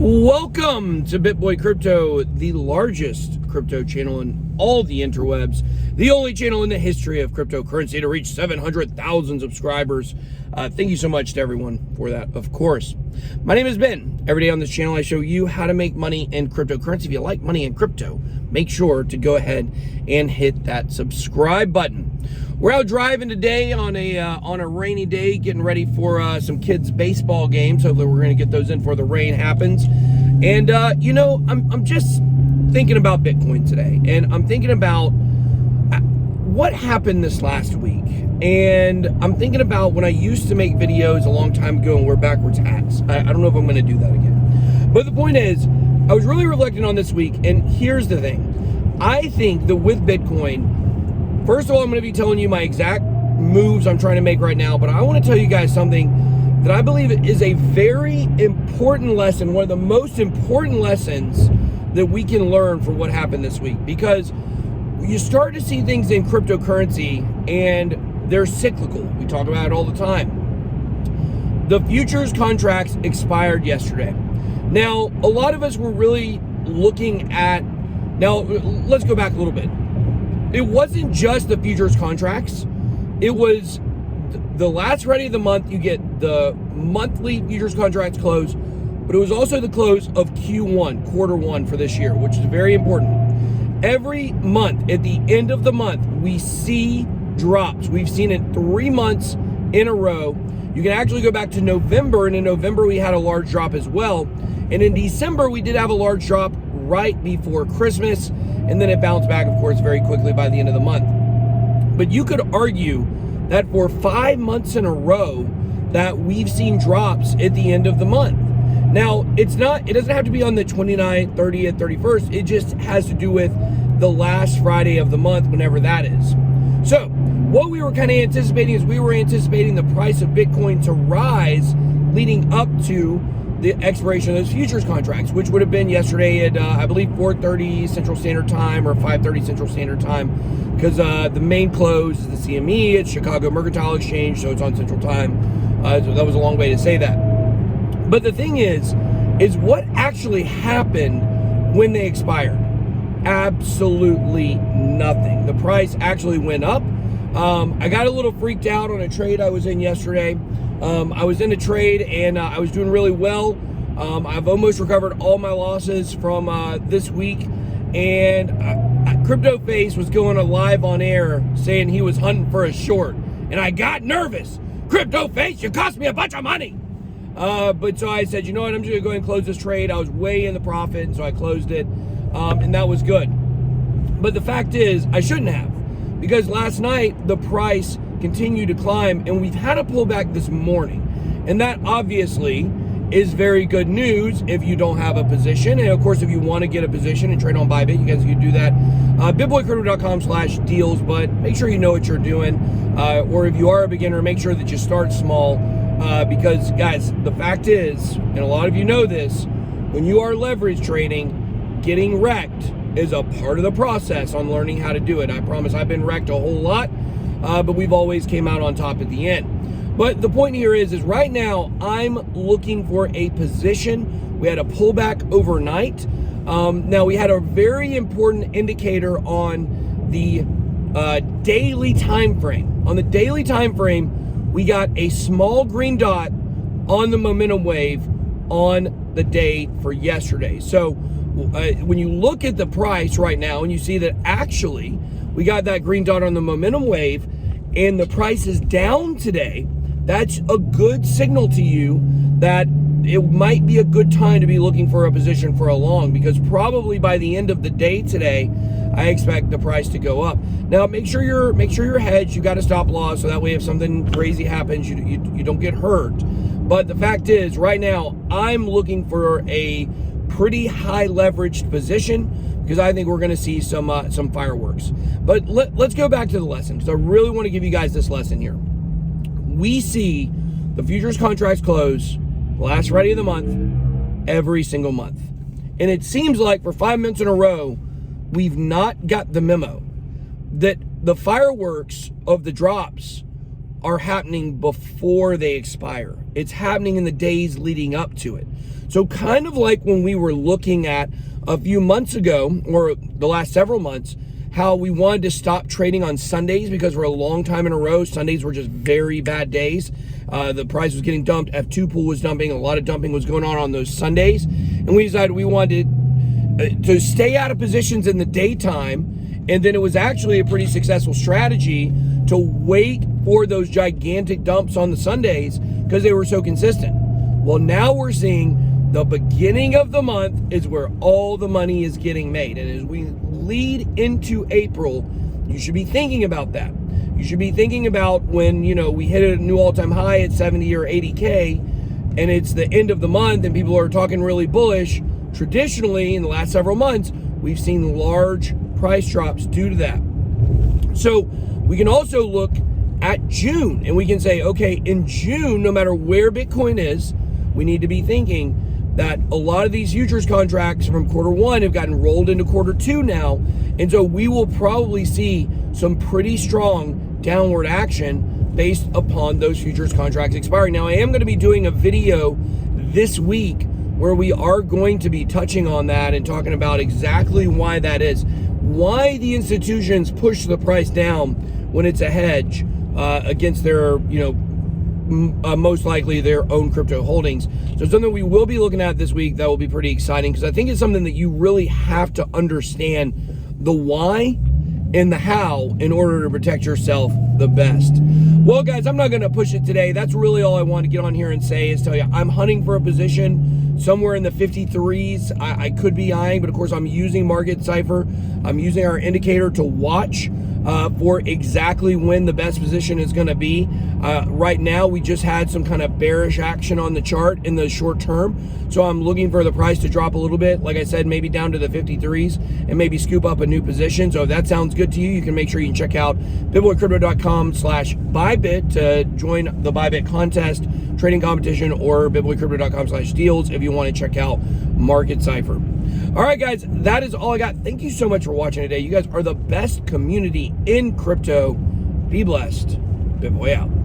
Welcome to BitBoy Crypto, the largest crypto channel in all the interwebs, the only channel in the history of cryptocurrency to reach 700,000 subscribers. Thank you so much to everyone for that, of course. My name is Ben. Every day on this channel, I show you how to make money in cryptocurrency. If you like money in crypto, make sure to go ahead and hit that subscribe button. We're out driving today on a rainy day, getting ready for some kids' baseball games. Hopefully, we're going to get those in before the rain happens. And you know, I'm just thinking about Bitcoin today, and I'm thinking about what happened this last week. And I'm thinking about when I used to make videos a long time ago and wear backwards hats. I don't know if I'm going to do that again. But the point is, I was really reflecting on this week, and here's the thing. I think that with Bitcoin, first of all, I'm going to be telling you my exact moves I'm trying to make right now, but I want to tell you guys something that I believe is a very important lesson, one of the most important lessons that we can learn from what happened this week. Because you start to see things in cryptocurrency, and they're cyclical. We talk about it all the time. The futures contracts expired yesterday. Now, a lot of us were really looking at, now let's go back a little bit. It wasn't just the futures contracts. It was the last Friday of the month, you get the monthly futures contracts close, but it was also the close of Q1, quarter one for this year, which is very important. Every month, at the end of the month, we see drops. We've seen it 3 months in a row. You can actually go back to November, and in November, we had a large drop as well. And in December, we did have a large drop right before Christmas, and then it bounced back, of course, very quickly by the end of the month. But you could argue that for 5 months in a row that we've seen drops at the end of the month. Now, it doesn't have to be on the 29th, 30th, 31st. It just has to do with the last Friday of the month, whenever that is. So what we were kind of anticipating is we were anticipating the price of Bitcoin to rise leading up to the expiration of those futures contracts, which would have been yesterday at, I believe, 4:30 Central Standard Time or 5:30 Central Standard Time, because the main close is the CME, it's Chicago Mercantile Exchange, so it's on Central Time. So that was a long way to say that. But the thing is what actually happened when they expired? Absolutely nothing. The price actually went up. I got a little freaked out on a trade I was in yesterday. I was in a trade, and I was doing really well. I've almost recovered all my losses from this week, and Crypto Face was going live on air saying he was hunting for a short, and I got nervous. Crypto Face, you cost me a bunch of money. But so I said, you know what, I'm just gonna go ahead and close this trade. I was way in the profit, and so I closed it, and that was good. But the fact is, I shouldn't have, because last night the price continue to climb, and we've had a pullback this morning, and that obviously is very good news if you don't have a position. And of course, if you want to get a position and trade on Bybit, you guys can do that. bitboycrypto.com/deals, but make sure you know what you're doing, or if you are a beginner, make sure that you start small, because guys, the fact is, and a lot of you know this, when you are leverage trading, getting wrecked is a part of the process on learning how to do it. I promise I've been wrecked a whole lot, but we've always came out on top at the end. But the point here is right now I'm looking for a position. We had a pullback overnight. Now we had a very important indicator on the daily time frame. On the daily time frame, we got a small green dot on the momentum wave on the day for yesterday. So when you look at the price right now and you see that actually we got that green dot on the momentum wave and the price is down today, that's a good signal to you that it might be a good time to be looking for a position for a long, because probably by the end of the day today, I expect the price to go up. Now, make sure you're hedged. You got a stop loss, so that way if something crazy happens, you don't get hurt. But the fact is, right now, I'm looking for a pretty high leveraged position, because I think we're going to see some fireworks. But let's go back to the lesson, because I really want to give you guys this lesson here. We see the futures contracts close last Friday of the month every single month. And it seems like for 5 months in a row, we've not got the memo that the fireworks of the drops are happening before they expire. It's happening in the days leading up to it. So kind of like when we were looking at a few months ago, or the last several months, how we wanted to stop trading on Sundays because for a long time in a row, Sundays were just very bad days. The price was getting dumped. F2 pool was dumping. A lot of dumping was going on those Sundays. And we decided we wanted to stay out of positions in the daytime. And then it was actually a pretty successful strategy to wait for those gigantic dumps on the Sundays because they were so consistent. Well, now we're seeing the beginning of the month is where all the money is getting made. And as we lead into April, you should be thinking about that. You should be thinking about when, we hit a new all-time high at 70 or 80K, and it's the end of the month and people are talking really bullish. Traditionally, in the last several months, we've seen large price drops due to that. So we can also look at June and we can say, okay, in June, no matter where Bitcoin is, we need to be thinking that a lot of these futures contracts from quarter one have gotten rolled into quarter two now. And so we will probably see some pretty strong downward action based upon those futures contracts expiring. Now, I am going to be doing a video this week where we are going to be touching on that and talking about exactly why that is, why the institutions push the price down when it's a hedge against their, most likely their own crypto holdings. So something we will be looking at this week that will be pretty exciting because I think it's something that you really have to understand the why and the how in order to protect yourself the best. Well, guys, I'm not going to push it today. That's really all I want to get on here and say is tell you I'm hunting for a position somewhere in the 53s. I could be eyeing, but of course I'm using Market Cipher. I'm using our indicator to watch for exactly when the best position is going to be. Right now, we just had some kind of bearish action on the chart in the short term. So I'm looking for the price to drop a little bit. Like I said, maybe down to the 53s and maybe scoop up a new position. So if that sounds good to you, you can make sure you can check out bitboycrypto.com/buybit to join the Buybit contest, trading competition, or bitboycrypto.com/deals if you want to check out Market Cipher. All right, guys, that is all I got. Thank you so much for watching today. You guys are the best community in crypto. Be blessed. BitBoy out.